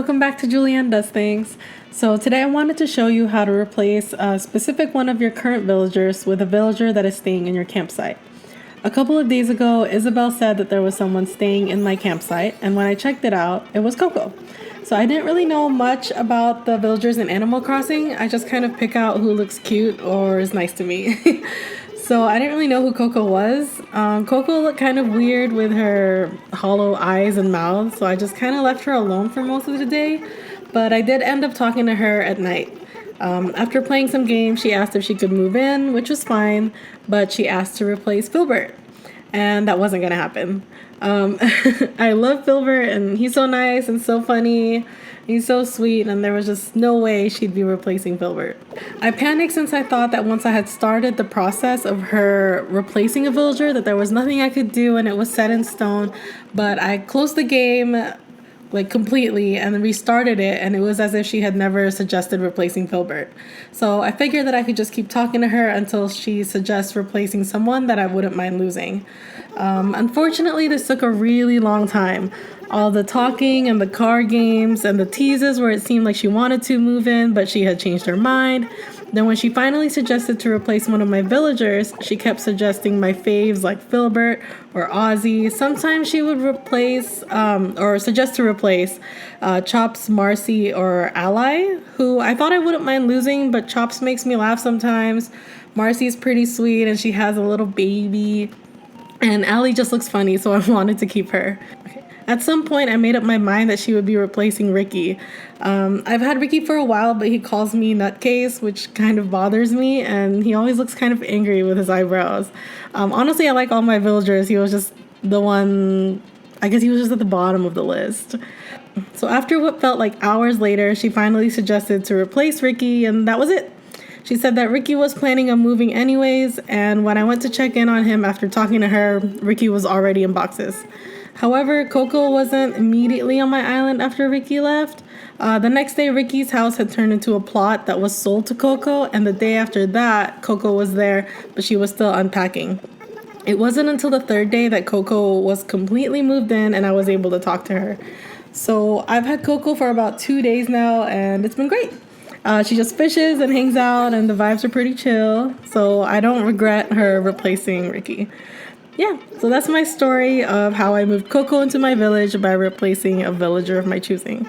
Welcome back to Julianne Does Things. So today I wanted to show you how to replace a specific one of your current villagers with a villager that is staying in your campsite. A couple of days ago, Isabel said that there was someone staying in my campsite, and when I checked it out, it was Coco. So I didn't really know much about the villagers in Animal Crossing. I just kind of pick out who looks cute or is nice to me. So I didn't really know who Coco was. Coco looked kind of weird with her hollow eyes and mouth, so I just kind of left her alone for most of the day. But I did end up talking to her at night. After playing some games, she asked if she could move in, which was fine, but she asked to replace Filbert, and that wasn't going to happen. I love Filbert, and he's so nice and so funny. He's so sweet, and there was just no way she'd be replacing Filbert. I panicked since I thought that once I had started the process of her replacing a villager, that there was nothing I could do and it was set in stone. But I closed the game completely and then restarted it, and it was as if she had never suggested replacing Filbert. So I figured that I could just keep talking to her until she suggests replacing someone that I wouldn't mind losing. Unfortunately, this took a really long time. All the talking and the card games and the teases where it seemed like she wanted to move in, but she had changed her mind. Then when she finally suggested to replace one of my villagers, she kept suggesting my faves like Filbert or Ozzy. Sometimes she would replace or suggest to replace Chops, Marcy, or Ally, who I thought I wouldn't mind losing, but Chops makes me laugh sometimes. Marcy's pretty sweet and she has a little baby. And Ally just looks funny, so I wanted to keep her. At some point, I made up my mind that she would be replacing Ricky. I've had Ricky for a while, but he calls me Nutcase, which kind of bothers me, and he always looks kind of angry with his eyebrows. Honestly, I like all my villagers. He was just the one, I guess he was just at the bottom of the list. So after what felt like hours later, she finally suggested to replace Ricky, and that was it. She said that Ricky was planning on moving anyways, and when I went to check in on him after talking to her, Ricky was already in boxes. However, Coco wasn't immediately on my island after Ricky left. The next day, Ricky's house had turned into a plot that was sold to Coco, and the day after that, Coco was there, but she was still unpacking. It wasn't until the third day that Coco was completely moved in and I was able to talk to her. So I've had Coco for about 2 days now, and it's been great. She just fishes and hangs out, and the vibes are pretty chill, so I don't regret her replacing Ricky. Yeah, so that's my story of how I moved Coco into my village by replacing a villager of my choosing.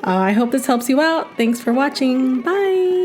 I hope this helps you out. Thanks for watching. Bye!